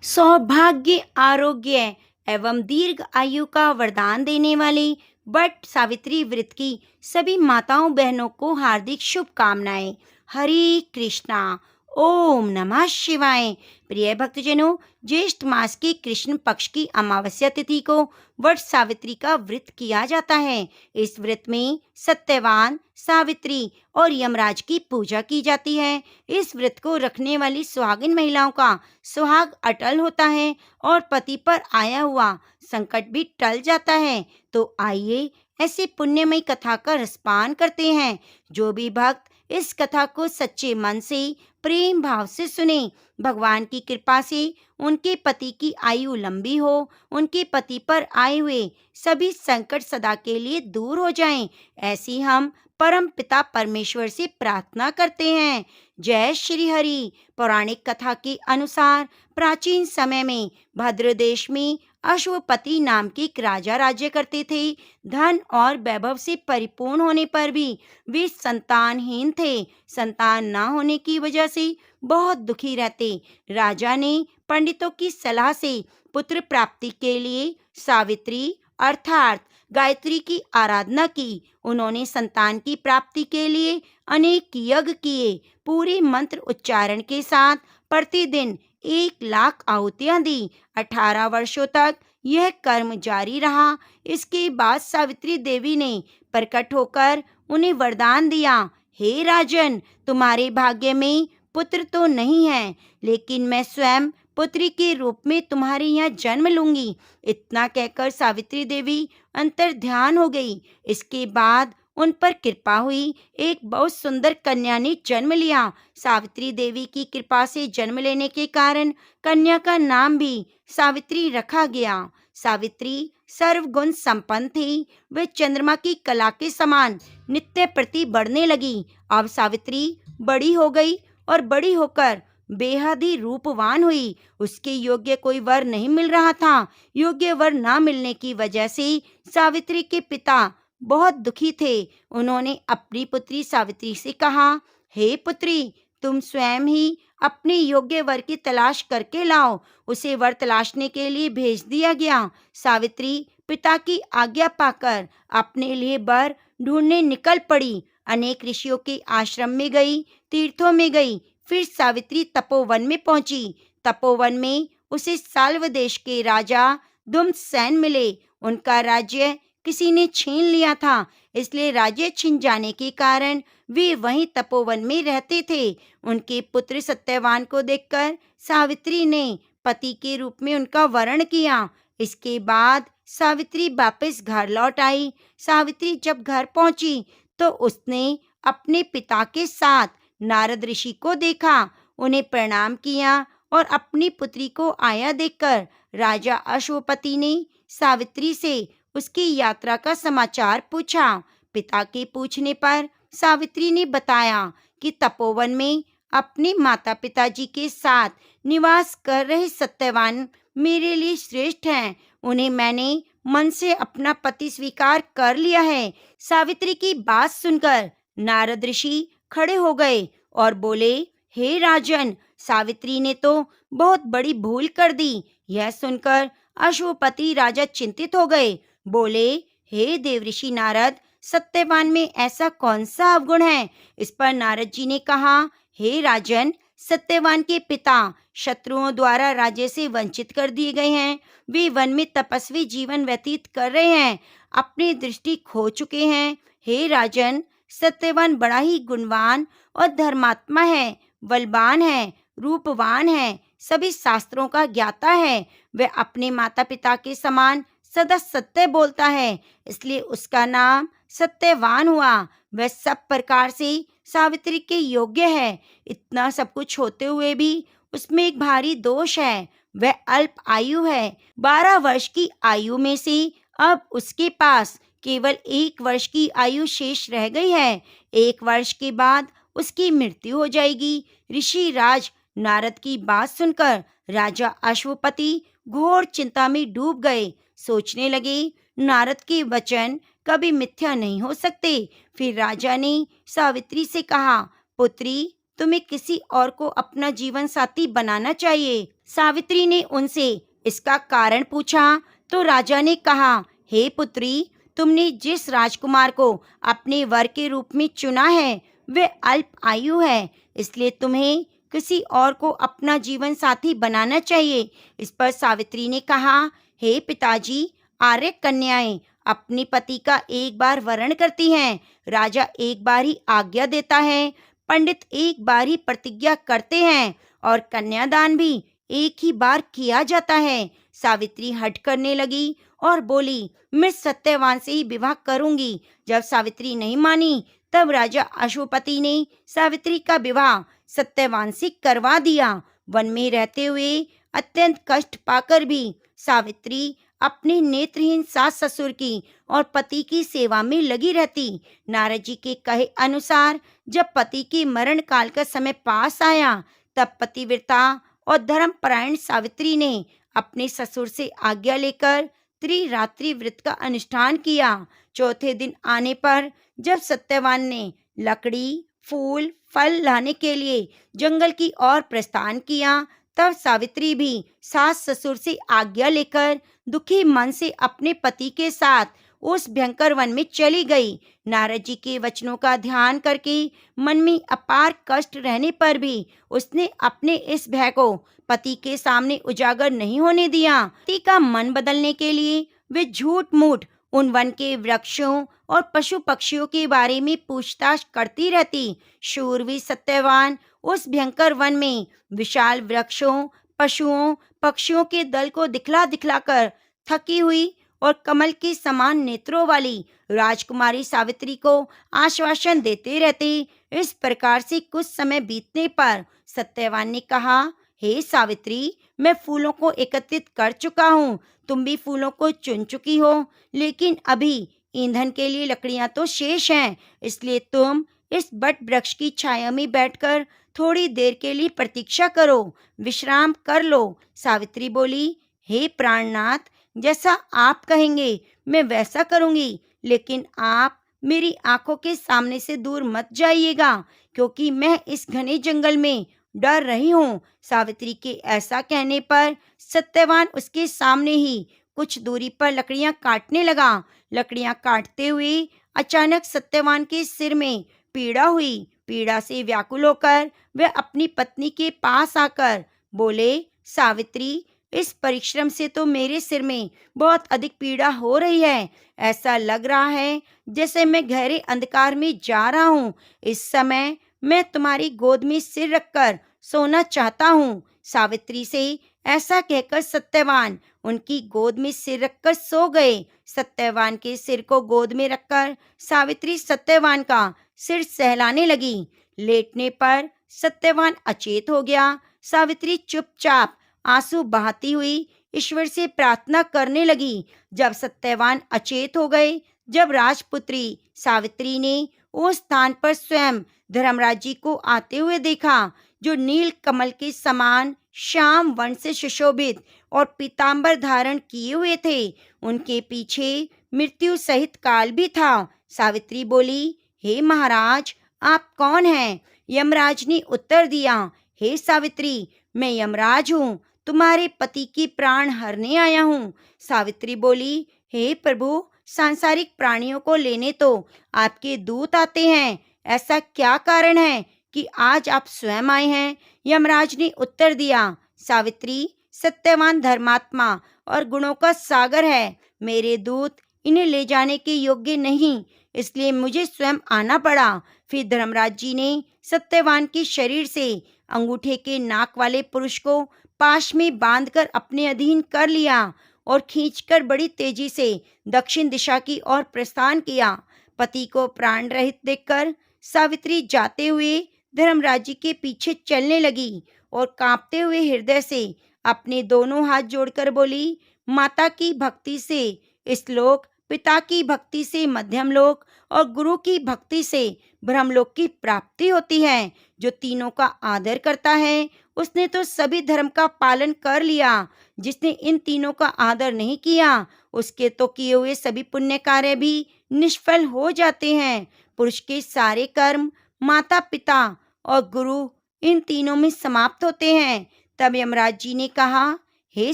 सौभाग्य, आरोग्य एवं दीर्घ आयु का वरदान देने वाले वट सावित्री व्रत की सभी माताओं बहनों को हार्दिक शुभकामनाएं। हरे कृष्णा। ओम नमः शिवाय। प्रिय भक्तजनों, ज्येष्ठ मास के कृष्ण पक्ष की अमावस्या तिथि को वट सावित्री का व्रत किया जाता है। इस व्रत में सत्यवान, सावित्री और यमराज की पूजा की जाती है। इस व्रत को रखने वाली सुहागिन महिलाओं का सुहाग अटल होता है और पति पर आया हुआ संकट भी टल जाता है। तो आइए ऐसे पुण्यमयी कथा का रसपान करते हैं। जो भी भक्त इस कथा को सच्चे मन से, प्रेम भाव से सुने, भगवान की कृपा से उनके पति की आयु लंबी हो, उनके पति पर आए हुए सभी संकट सदा के लिए दूर हो जाएं, ऐसी हम परम पिता परमेश्वर से प्रार्थना करते हैं। जय श्री हरि। पौराणिक कथा के अनुसार प्राचीन समय में भद्र देश में अश्वपति नाम के एक राजा राज्य करते थे। धन और वैभव से परिपूर्ण होने पर भी वे संतानहीन थे। संतान न होने की वजह से बहुत दुखी रहते। राजा ने पंडितों की सलाह से पुत्र प्राप्ति के लिए सावित्री अर्थात गायत्री की आराधना की। उन्होंने संतान की प्राप्ति के लिए अनेक यज्ञ किए। पूरे मंत्र उच्चारण के साथ प्रतिदिन 1,00,000 आहुतियां दी। 18 वर्षों तक यह कर्म जारी रहा। इसके बाद सावित्री देवी ने प्रकट होकर उन्हें वरदान दिया, हे राजन, तुम्हारे भाग्य में पुत्र तो नहीं है, लेकिन मैं स्वयं पुत्री के रूप में तुम्हारे यहाँ जन्म लूंगी। इतना कहकर सावित्री देवी अंतर ध्यान हो गई। इसके बाद उन पर कृपा हुई। एक बहुत सुंदर कन्या ने जन्म लिया। सावित्री देवी की कृपा से जन्म लेने के कारण कन्या का नाम भी सावित्री रखा गया। सावित्री सर्वगुण संपन्न थी। वे चंद्रमा की कला के समान नित्य प्रति बढ़ने लगी। अब सावित्री बड़ी हो गई और बड़ी होकर बेहद ही रूपवान हुई। उसके योग्य कोई वर नहीं मिल रहा था। योग्य वर न मिलने की वजह से सावित्री के पिता बहुत दुखी थे। उन्होंने अपनी पुत्री सावित्री से कहा, हे पुत्री, तुम स्वयं ही अपने योग्य वर की तलाश करके लाओ। उसे वर तलाशने के लिए भेज दिया गया। सावित्री पिता की आज्ञा पाकर अपने लिए वर ढूंढने निकल पड़ी। अनेक ऋषियों के आश्रम में गई, तीर्थों में गई। फिर सावित्री तपोवन में पहुंची। तपोवन में उसे साल्व देश के राजा धूम्रसेन मिले। उनका राज्य किसी ने छीन लिया था, इसलिए राज्य छिन जाने के कारण वे वहीं तपोवन में रहते थे। उनके पुत्र सत्यवान को देखकर सावित्री ने पति के रूप में उनका वरण किया। इसके बाद सावित्री वापस घर लौट आई। सावित्री जब घर पहुंची तो उसने अपने पिता के साथ नारद ऋषि को देखा, उन्हें प्रणाम किया और अपनी पुत्री को आया देखकर राजा अश्वपति ने सावित्री से उसकी यात्रा का समाचार पूछा। पिता के पूछने पर सावित्री ने बताया कि तपोवन में अपने माता पिताजी के साथ निवास कर रहे सत्यवान मेरे लिए श्रेष्ठ हैं। उन्हें मैंने मन से अपना पति स्वीकार कर लिया है। सावित्री की बात सुनकर नारद ऋषि खड़े हो गए और बोले, हे राजन, सावित्री ने तो बहुत बड़ी भूल कर दी। यह सुनकर अश्वपति राजा चिंतित हो गए। बोले, हे देवऋषि नारद, सत्यवान में ऐसा कौन सा अवगुण है? इस पर नारद जी ने कहा, हे राजन, सत्यवान के पिता शत्रुओं द्वारा राज्य से वंचित कर दिए गए हैं। वे वन में तपस्वी जीवन व्यतीत कर रहे हैं, अपनी दृष्टि खो चुके हैं। हे राजन, सत्यवान बड़ा ही गुणवान और धर्मात्मा है, बलवान है, रूपवान है, सभी शास्त्रों का ज्ञाता है। वह अपने माता पिता के समान सदा सत्य बोलता है, इसलिए उसका नाम सत्यवान हुआ। वह सब प्रकार से सावित्री के योग्य है। इतना सब कुछ होते हुए भी उसमें एक भारी दोष है, वह अल्प आयु है। 12 वर्ष की आयु में से अब उसके पास केवल 1 वर्ष की आयु शेष रह गई है। 1 वर्ष के बाद उसकी मृत्यु हो जाएगी। ऋषि राज नारद की बात सुनकर राजा अश्वपति घोर चिंता में डूब गए। सोचने लगे, नारद के वचन कभी मिथ्या नहीं हो सकते। फिर राजा ने सावित्री से कहा, पुत्री, तुम्हें किसी और को अपना जीवन साथी बनाना चाहिए। सावित्री ने उनसे इसका कारण पूछा तो राजा ने कहा, हे पुत्री, तुमने जिस राजकुमार को अपने वर के रूप में चुना है वे अल्प आयु है, इसलिए तुम्हें किसी और को अपना जीवन साथी बनाना चाहिए। इस पर सावित्री ने कहा, हे पिताजी, आर्य कन्याएं अपने पति का एक बार वरण करती हैं, राजा एक बार ही आज्ञा देता है, पंडित एक बार ही प्रतिज्ञा करते हैं और कन्यादान भी एक ही बार किया जाता है। सावित्री हठ करने लगी और बोली, मैं सत्यवान से ही विवाह करूंगी। जब सावित्री नहीं मानी तब राजा अश्वपति ने सावित्री का विवाह सत्यवान से करवा दिया। वन में रहते हुए अत्यंत कष्ट पाकर भी सावित्री अपने नेत्रहीन सास ससुर की और पति की सेवा में लगी रहती। नारद जी के कहे अनुसार जब पति के मरण काल का समय पास आया तब पतिव्रता और धर्मपरायण सावित्री ने अपने ससुर से आज्ञा लेकर त्रिरात्रि व्रत का अनुष्ठान किया। चौथे दिन आने पर जब सत्यवान ने लकड़ी, फूल, फल लाने के लिए जंगल की ओर प्रस्थान किया तब सावित्री भी सास ससुर से आज्ञा लेकर दुखी मन से अपने पति के साथ उस भयंकर वन में चली गई। नारद जी के वचनों का ध्यान करके मन में अपार कष्ट रहने पर भी उसने अपने इस भय को पति के सामने उजागर नहीं होने दिया। पति का मन बदलने के लिए वे झूठ मूठ उन वन के वृक्षों और पशु पक्षियों के बारे में पूछताछ करती रहती। शूरवीर सत्यवान उस भयंकर वन में विशाल वृक्षों, पशुओं, पक्षियों के दल को दिखला दिखलाकर थकी हुई और कमल के समान नेत्रों वाली राजकुमारी सावित्री को आश्वासन देते रहते। इस प्रकार से कुछ समय बीतने पर सत्यवान ने कहा, हे सावित्री, मैं फूलों को एकत्रित कर चुका हूँ, तुम भी फूलों को चुन चुकी हो, लेकिन अभी ईंधन के लिए लकड़ियां तो शेष हैं, इसलिए तुम इस बट वृक्ष की छाया में बैठकर थोड़ी देर के लिए प्रतीक्षा करो, विश्राम कर लो। सावित्री बोली, हे प्राणनाथ, जैसा आप कहेंगे मैं वैसा करूंगी, लेकिन आप मेरी आंखों के सामने से दूर मत जाइएगा, क्योंकि मैं इस घने जंगल में डर रही हूँ। सावित्री के ऐसा कहने पर सत्यवान उसके सामने ही कुछ दूरी पर लकड़ियां काटने लगा। लकड़ियां काटते हुए अचानक सत्यवान के सिर में पीड़ा हुई। पीड़ा से व्याकुल होकर वह अपनी पत्नी के पास आकर बोले, सावित्री, इस परिश्रम से तो मेरे सिर में बहुत अधिक पीड़ा हो रही है। ऐसा लग रहा है जैसे मैं गहरे अंधकार में जा रहा हूँ। इस समय मैं तुम्हारी गोद में सिर रखकर सोना चाहता हूँ। सावित्री से ऐसा कहकर सत्यवान उनकी गोद में सिर रखकर सो गए। सत्यवान के सिर को गोद में रखकर सावित्री सत्यवान का सिर सहलाने लगी। लेटने पर सत्यवान अचेत हो गया। सावित्री चुपचाप आंसू बहाती हुई ईश्वर से प्रार्थना करने लगी। जब सत्यवान अचेत हो गए, जब राजपुत्री सावित्री ने उस स्थान पर स्वयं धर्मराज जी को आते हुए देखा, जो नील कमल के समान श्याम वर्ण से सुशोभित और पीतांबर धारण किए हुए थे, उनके पीछे मृत्यु सहित काल भी था। सावित्री बोली, हे महाराज, आप कौन हैं? यमराज ने उत्तर दिया, हे सावित्री, मैं यमराज हूँ, तुम्हारे पति की प्राण हरने आया हूँ। सावित्री बोली, हे प्रभु, सांसारिक प्राणियों को लेने तो आपके दूत आते हैं, ऐसा क्या कारण है कि आज आप स्वयं आए हैं? यमराज ने उत्तर दिया, सावित्री, सत्यवान धर्मात्मा और गुणों का सागर है, मेरे दूत इन्हें ले जाने के योग्य नहीं, इसलिए मुझे स्वयं आना पड़ा। फिर धर्मराज जी ने सत्यवान के शरीर से अंगूठे के नाक वाले पुरुष को पाश में बांधकर अपने अधीन कर लिया और खींचकर बड़ी तेजी से दक्षिण दिशा की ओर प्रस्थान किया। पति को प्राण रहित देखकर सावित्री जाते हुए धर्मराज जी के पीछे चलने लगी और कांपते हुए हृदय से अपने दोनों हाथ जोड़कर बोली, माता की भक्ति से इस लोक, पिता की भक्ति से मध्यम लोक और गुरु की भक्ति से ब्रह्मलोक की प्राप्ति होती है। जो तीनों का आदर करता है उसने तो सभी धर्म का पालन कर लिया। जिसने इन तीनों का आदर नहीं किया उसके तो किए हुए सभी पुण्य कार्य भी निष्फल हो जाते हैं। पुरुष के सारे कर्म माता पिता और गुरु इन तीनों में समाप्त होते हैं। तब यमराज जी ने कहा, हे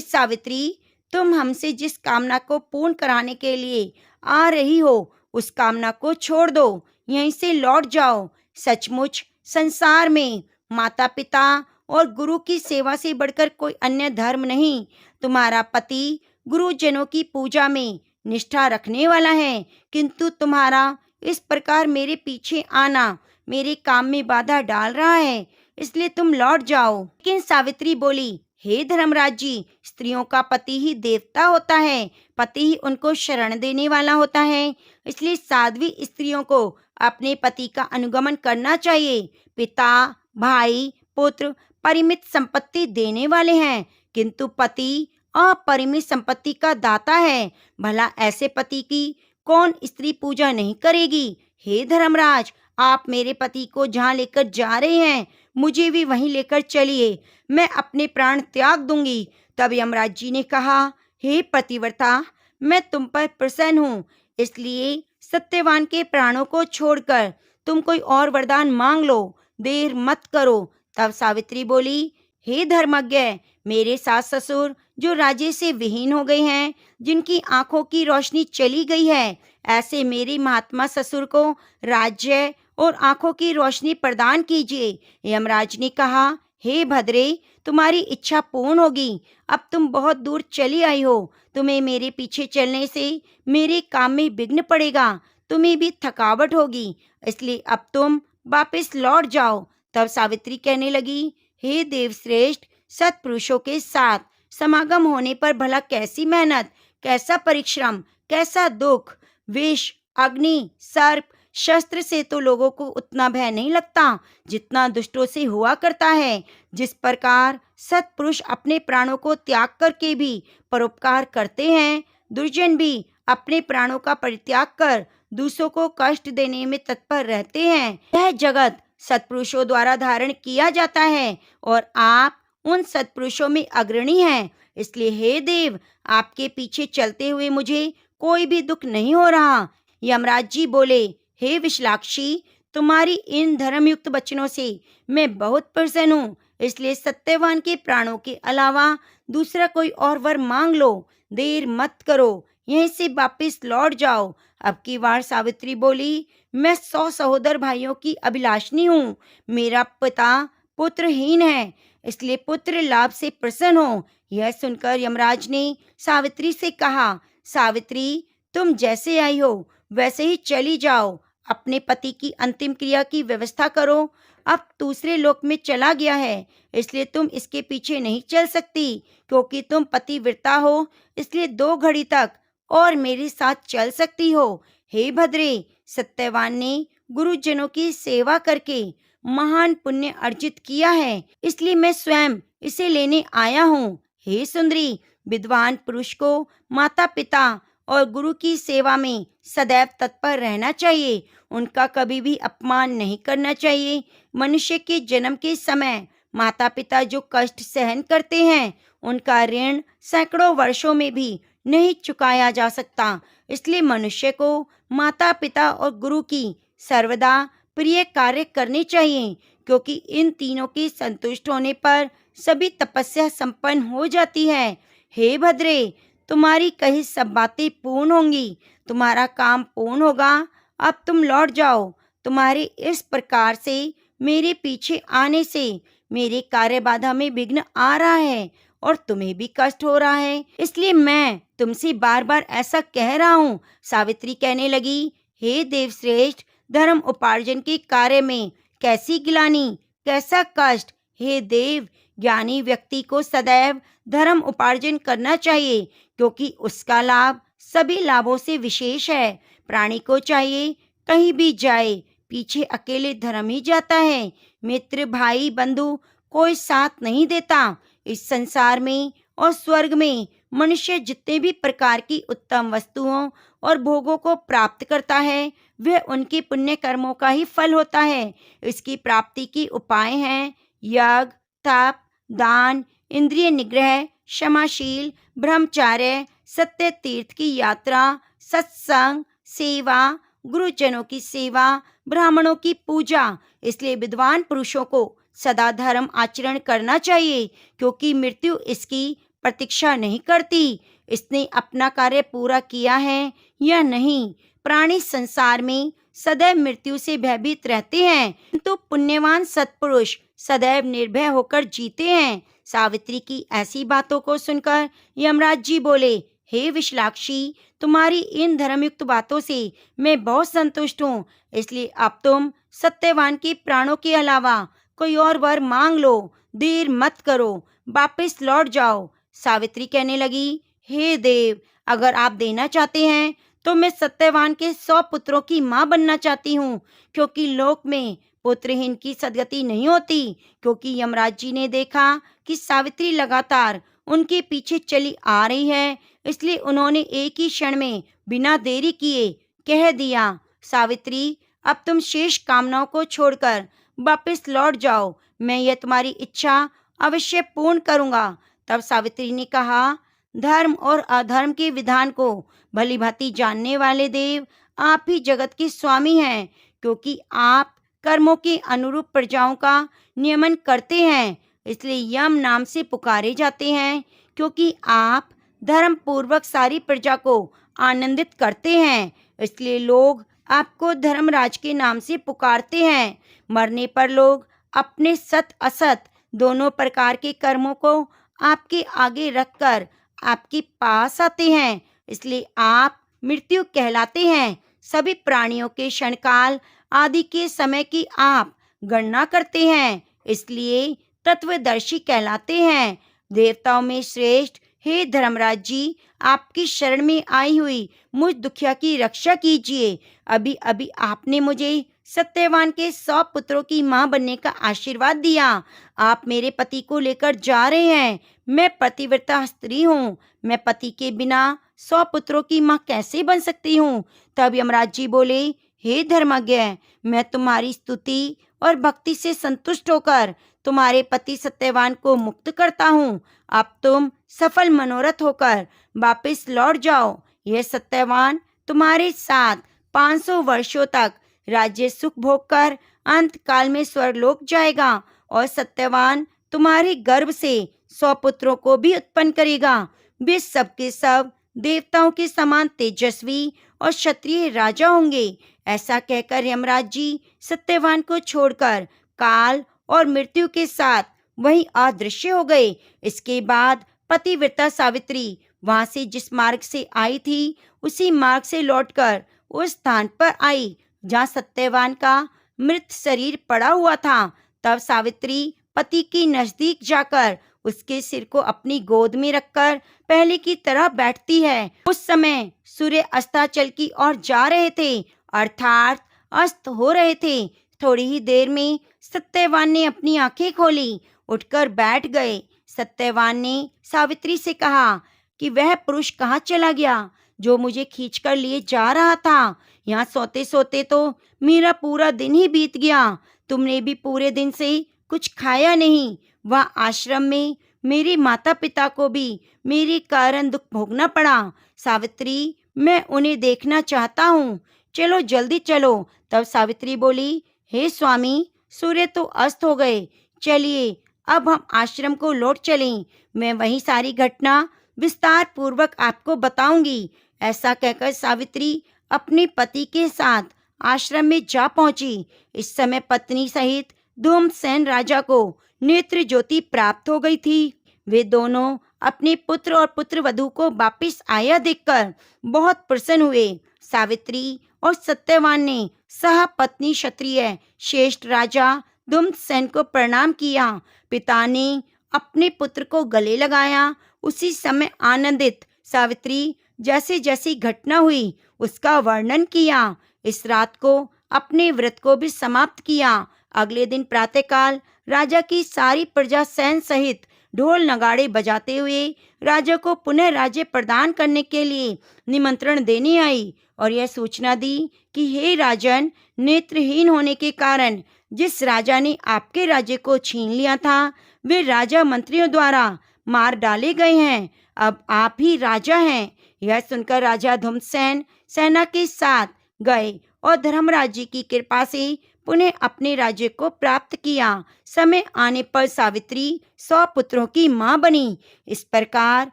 सावित्री, तुम हमसे जिस कामना को पूर्ण कराने के लिए आ रही हो उस कामना को छोड़ दो, यहीं से लौट जाओ। सचमुच संसार में माता पिता और गुरु की सेवा से बढ़कर कोई अन्य धर्म नहीं। तुम्हारा पति गुरुजनों की पूजा में निष्ठा रखने वाला है, किंतु तुम्हारा इस प्रकार मेरे पीछे आना मेरे काम में बाधा डाल रहा है, इसलिए तुम लौट जाओ। लेकिन सावित्री बोली, हे धर्मराज जी, स्त्रियों का पति ही देवता होता है, पति ही उनको शरण देने वाला होता है, इसलिए साध्वी स्त्रियों को अपने पति का अनुगमन करना चाहिए। पिता, भाई, पुत्र परिमित संपत्ति देने वाले हैं, किंतु पति अपरिमित संपत्ति का दाता है। भला ऐसे पति की कौन स्त्री पूजा नहीं करेगी। हे धर्मराज, आप मेरे पति को जहाँ लेकर जा रहे हैं मुझे भी वहीं लेकर चलिए, मैं अपने प्राण त्याग दूंगी। तब यमराज जी ने कहा, हे पतिव्रता, मैं तुम पर प्रसन्न हूँ, इसलिए सत्यवान के प्राणों को छोड़कर तुम कोई और वरदान मांग लो, देर मत करो। तब सावित्री बोली, हे धर्मज्ञ, मेरे सास ससुर जो राज्य से विहीन हो गए हैं, जिनकी आंखों की रोशनी चली गई है, ऐसे मेरे महात्मा ससुर को राज्य और आंखों की रोशनी प्रदान कीजिए। यमराज ने कहा, हे भद्रे, तुम्हारी इच्छा पूर्ण होगी। अब तुम बहुत दूर चली आई हो, तुम्हें मेरे पीछे चलने से मेरे काम में विघ्न पड़ेगा, तुम्हें भी थकावट होगी, इसलिए अब तुम वापस लौट जाओ। तब सावित्री कहने लगी, हे देवश्रेष्ठ, सत्पुरुषों के साथ समागम होने पर भला कैसी मेहनत, कैसा परिश्रम, कैसा दुख। विष, अग्नि, सर्प, शस्त्र से तो लोगों को उतना भय नहीं लगता जितना दुष्टों से हुआ करता है। जिस प्रकार सत्पुरुष अपने प्राणों को त्याग करके भी परोपकार करते हैं, दुर्जन भी अपने प्राणों का परित्याग कर दूसरों को कष्ट देने में तत्पर रहते हैं। यह जगत सत्पुरुषों द्वारा धारण किया जाता है और आप उन सत्पुरुषों में अग्रणी हैं, इसलिए हे देव, आपके पीछे चलते हुए मुझे कोई भी दुख नहीं हो रहा। यमराज जी बोले, हे विशालाक्षी, तुम्हारी इन धर्मयुक्त वचनों से मैं बहुत प्रसन्न हूँ, इसलिए सत्यवान के प्राणों के अलावा दूसरा कोई और वर मांग लो, देर मत करो, यहीं से वापस लौट जाओ। अब की बार सावित्री बोली, मैं 100 सहोदर भाइयों की अभिलाषिनी हूँ, मेरा पिता पुत्रहीन है, इसलिए पुत्र लाभ से प्रसन्न हो। यह सुनकर यमराज ने सावित्री से कहा, सावित्री, तुम जैसे आई हो वैसे ही चली जाओ, अपने पति की अंतिम क्रिया की व्यवस्था करो। अब दूसरे लोक में चला गया है, इसलिए तुम इसके पीछे नहीं चल सकती, क्योंकि तुम पतिव्रता हो, इसलिए 2 घड़ी तक और मेरे साथ चल सकती हो। हे भद्रे, सत्यवान ने गुरुजनों की सेवा करके महान पुण्य अर्जित किया है, इसलिए मैं स्वयं इसे लेने आया हूँ। हे सुंदरी, विद्वान पुरुष को माता पिता और गुरु की सेवा में सदैव तत्पर रहना चाहिए, उनका कभी भी अपमान नहीं करना चाहिए। मनुष्य के जन्म के समय माता पिता जो कष्ट सहन करते हैं, उनका ऋण सैकड़ों वर्षों में भी नहीं चुकाया जा सकता, इसलिए मनुष्य को माता पिता और गुरु की सर्वदा प्रिय कार्य करने चाहिए, क्योंकि इन तीनों के संतुष्ट होने पर सभी तपस्या संपन्न हो जाती है। हे भद्रे, तुम्हारी कही सब बातें पूर्ण होंगी, तुम्हारा काम पूर्ण होगा, अब तुम लौट जाओ। तुम्हारे इस प्रकार से मेरे पीछे आने से मेरे कार्य बाधा में विघ्न आ रहा है और तुम्हें भी कष्ट हो रहा है, इसलिए मैं तुमसे बार बार ऐसा कह रहा हूँ। सावित्री कहने लगी, हे देवश्रेष्ठ, धर्म उपार्जन के कार्य में कैसी गिलानी, कैसा कष्ट। हे देव, ज्ञानी व्यक्ति को सदैव धर्म उपार्जन करना चाहिए, क्योंकि उसका लाभ सभी लाभों से विशेष है। प्राणी को चाहिए कहीं भी जाए, पीछे अकेले धर्म ही जाता है, मित्र भाई बंधु कोई साथ नहीं देता। इस संसार में और स्वर्ग में मनुष्य जितने भी प्रकार की उत्तम वस्तुओं और भोगों को प्राप्त करता है, वह उनके पुण्य कर्मों का ही फल होता है। इसकी प्राप्ति के उपाय हैं यज्ञ, तप, दान, इंद्रिय निग्रह, क्षमाशील, ब्रह्मचार्य, सत्य तीर्थ की यात्रा, सत्संग, सेवा, गुरुजनों की सेवा, ब्राह्मणों की पूजा। इसलिए विद्वान पुरुषों को सदा धर्म आचरण करना चाहिए, क्योंकि मृत्यु इसकी प्रतीक्षा नहीं करती। इसने अपना कार्य पूरा किया है या नहीं। प्राणी संसार में सदैव मृत्यु से भयभीत रहते हैं, किंतु पुण्यवान सत्पुरुष सदैव निर्भय होकर जीते हैं। सावित्री की ऐसी बातों को सुनकर यमराज जी बोले, हे विशालाक्षी, तुम्हारी इन धर्मयुक्त बातों से मैं बहुत संतुष्ट हूँ। इसलिए अब तुम सत्यवान के प्राणों के अलावा कोई और वर मांग लो। देर मत करो, वापस लौट जाओ। सावित्री कहने लगी, हे देव, अगर आप देना चाहते हैं तो मैं सत्यवान के 100 पुत्रों की माँ बनना चाहती हूँ, क्योंकि लोक में पुत्रहीन की सदगति नहीं होती। क्योंकि यमराज जी ने देखा कि सावित्री लगातार उनके पीछे चली आ रही है, इसलिए उन्होंने एक ही क्षण में बिना देरी किए कह दिया, सावित्री, अब तुम शेष कामनाओं को छोड़कर वापस लौट जाओ। मैं यह तुम्हारी इच्छा अवश्य पूर्ण करूँगा। तब सावित्री ने कहा, धर्म और अधर्म के विधान को भली भांति जानने वाले देव, आप ही जगत के स्वामी हैं, क्योंकि आप कर्मों के अनुरूप प्रजाओं का नियमन करते हैं। इसलिए यम नाम से पुकारे जाते हैं, क्योंकि आप धर्म पूर्वक सारी प्रजा को आनंदित करते हैं। इसलिए लोग आपको धर्मराज के नाम से पुकारते हैं। मरने पर लोग अपने सत असत दोनों प्रकार के कर्मों को आपके आगे रखकर आपके पास आते हैं। इसलिए आप मृत्यु कहलाते हैं। सभी प्राणियों के क्षणकाल आदि के समय की आप गणना करते हैं, इसलिए तत्वदर्शी कहलाते हैं। देवताओं में श्रेष्ठ हे धर्मराज जी, आपकी शरण में आई हुई मुझ दुखिया की रक्षा कीजिए। अभी अभी आपने मुझे सत्यवान के 100 पुत्रों की मां बनने का आशीर्वाद दिया। आप मेरे पति को लेकर जा रहे हैं। मैं पतिव्रता स्त्री हूँ, मैं पति के बिना 100 पुत्रों की मां कैसे बन सकती हूँ। तब यमराज जी बोले, हे धर्मज्ञ, मैं तुम्हारी स्तुति और भक्ति से संतुष्ट होकर तुम्हारे पति सत्यवान को मुक्त करता हूँ। अब तुम सफल मनोरथ होकर वापस लौट जाओ। यह सत्यवान तुम्हारे साथ 500 वर्षों तक राज्य सुख भोग कर अंत काल में स्वर्गलोक जाएगा, और सत्यवान तुम्हारे गर्भ से 100 पुत्रों को भी उत्पन्न करेगा। वे सब के सब देवताओं के समान तेजस्वी और क्षत्रिय राजा होंगे। ऐसा कहकर यमराज जी सत्यवान को छोड़कर काल और मृत्यु के साथ वहीं अदृश्य हो गए। इसके बाद पतिव्रता सावित्री वहां से जिस मार्ग से आई थी, उसी मार्ग से लौटकर उस स्थान पर आई जहाँ सत्यवान का मृत शरीर पड़ा हुआ था। तब सावित्री पति के नजदीक जाकर उसके सिर को अपनी गोद में रखकर पहले की तरह बैठती है। उस समय सूर्य अस्ताचल की ओर जा रहे थे, अर्थात अस्त हो रहे थे। थोड़ी ही देर में सत्यवान ने अपनी आंखें खोली, उठकर बैठ गए। सत्यवान ने सावित्री से कहा कि वह पुरुष कहाँ चला गया जो मुझे खींचकर लिए जा रहा था। यहाँ सोते सोते तो मेरा पूरा दिन ही बीत गया। तुमने भी पूरे दिन से कुछ खाया नहीं। वह आश्रम में मेरे माता पिता को भी मेरे कारण दुख भोगना पड़ा। सावित्री, मैं उन्हें देखना चाहता हूँ, चलो जल्दी चलो। तब सावित्री बोली, हे स्वामी, सूर्य तो अस्त हो गए, चलिए अब हम आश्रम को लौट चलें। मैं वही सारी घटना विस्तार पूर्वक आपको बताऊंगी। ऐसा कहकर सावित्री अपने पति के साथ आश्रम में जा पहुंची। इस समय पत्नी सहित धूम्रसेन राजा को नेत्र ज्योति प्राप्त हो गई थी। वे दोनों अपने पुत्र और पुत्र वधू को वापिस आया देखकर बहुत प्रसन्न हुए। सावित्री और सत्यवान ने सह पत्नी क्षत्रिय श्रेष्ठ राजा धूम्रसेन को प्रणाम किया। पिता ने अपने पुत्र को गले लगाया। उसी समय आनंदित सावित्री जैसे जैसी घटना हुई उसका वर्णन किया। इस रात को अपने व्रत को भी समाप्त किया। अगले दिन प्रातःकाल राजा की सारी प्रजा सैन सहित ढोल नगाड़े बजाते हुए राजा को पुनः राज्य प्रदान करने के लिए निमंत्रण देने आई और यह सूचना दी कि हे राजन, नेत्रहीन होने के कारण जिस राजा ने आपके राज्य को छीन लिया था, वे राजा मंत्रियों द्वारा मार डाले गए हैं। अब आप ही राजा हैं। यह सुनकर राजा धूम्रसेन सेना के साथ गए और धर्मराज जी की कृपा से पुनः अपने राज्य को प्राप्त किया। समय आने पर सावित्री 100 पुत्रों की मां बनी। इस प्रकार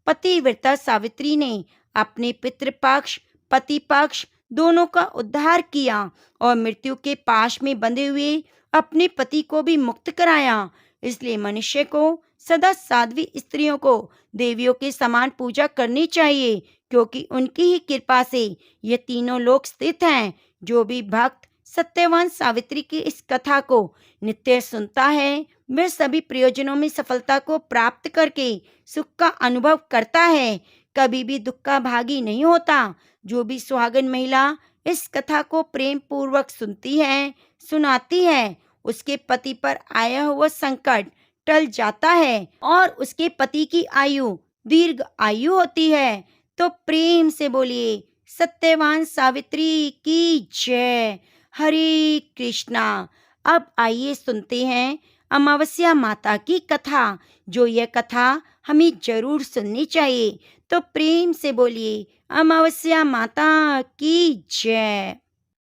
पतिव्रता सावित्री ने अपने पितृपक्ष पति पक्ष दोनों का उद्धार किया और मृत्यु के पाश में बंधे हुए अपने पति को भी मुक्त कराया। इसलिए मनुष्य को सदा साध्वी स्त्रियों को देवियों के समान पूजा करनी चाहिए, क्योंकि उनकी ही कृपा से ये तीनों लोक स्थित हैं। जो भी भक्त सत्यवान सावित्री की इस कथा को नित्य सुनता है, वह सभी प्रयोजनों में सफलता को प्राप्त करके सुख का अनुभव करता है, कभी भी दुख का भागी नहीं होता। जो भी सुहागन महिला इस कथा को प्रेम पूर्वक सुनती है, सुनाती है, उसके पति पर आया हुआ संकट टल जाता है और उसके पति की आयु दीर्घ आयु होती है। तो प्रेम से बोलिए सत्यवान सावित्री की जय। हरे कृष्णा। अब आइए सुनते हैं अमावस्या माता की कथा, जो यह कथा हमें जरूर सुननी चाहिए। तो प्रेम से बोलिए अमावस्या माता की जय।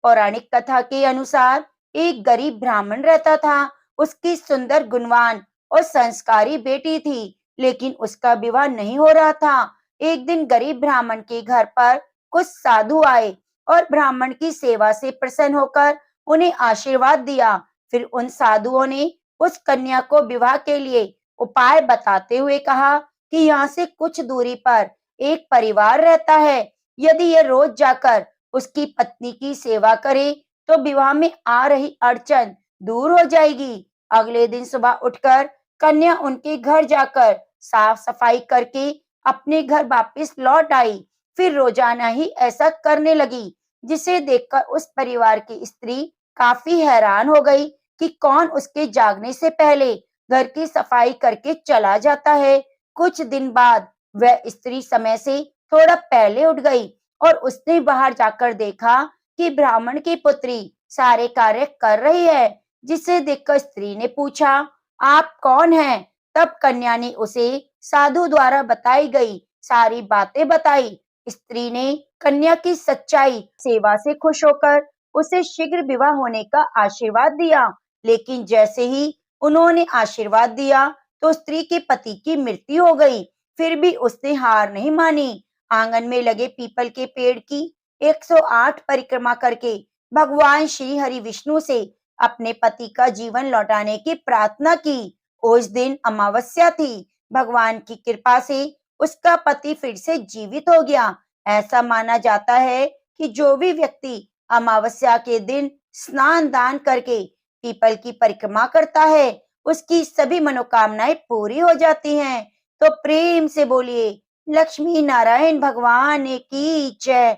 पौराणिक कथा के अनुसार एक गरीब ब्राह्मण रहता था। उसकी सुंदर गुणवान और संस्कारी बेटी थी, लेकिन उसका विवाह नहीं हो रहा था। एक दिन गरीब ब्राह्मण के घर पर कुछ साधु आए और ब्राह्मण की सेवा से प्रसन्न होकर उन्हें आशीर्वाद दिया। फिर उन साधुओं ने उस कन्या को विवाह के लिए उपाय बताते हुए कहा कि यहाँ से कुछ दूरी पर एक परिवार रहता है। यदि यह रोज जाकर उसकी पत्नी की सेवा करे तो विवाह में आ रही अड़चन दूर हो जाएगी। अगले दिन सुबह उठकर कन्या उनके घर जाकर साफ सफाई करके अपने घर वापस लौट आई। फिर रोजाना ही ऐसा करने लगी, जिसे देखकर उस परिवार की स्त्री काफी हैरान हो गई कि कौन उसके जागने से पहले घर की सफाई करके चला जाता है। कुछ दिन बाद वह स्त्री समय से थोड़ा पहले उठ गई और उसने बाहर जाकर देखा कि ब्राह्मण की पुत्री सारे कार्य कर रही है। जिसे देखकर स्त्री ने पूछा, आप कौन हैं? तब कन्या ने उसे साधु द्वारा बताई गई सारी बातें बताई। स्त्री ने कन्या की सच्चाई सेवा से खुश होकर उसे शीघ्र विवाह होने का आशीर्वाद दिया। लेकिन जैसे ही उन्होंने आशीर्वाद दिया तो स्त्री के पति की मृत्यु हो गई। फिर भी उसने हार नहीं मानी। आंगन में लगे पीपल के पेड़ की 108 परिक्रमा करके भगवान श्री हरि विष्णु से अपने पति का जीवन लौटाने की प्रार्थना की। उस दिन अमावस्या थी। भगवान की कृपा से उसका पति फिर से जीवित हो गया। ऐसा माना जाता है कि जो भी व्यक्ति अमावस्या के दिन स्नान दान करके पीपल की परिक्रमा करता है, उसकी सभी मनोकामनाएं पूरी हो जाती हैं। तो प्रेम से बोलिए लक्ष्मी नारायण भगवान की जय।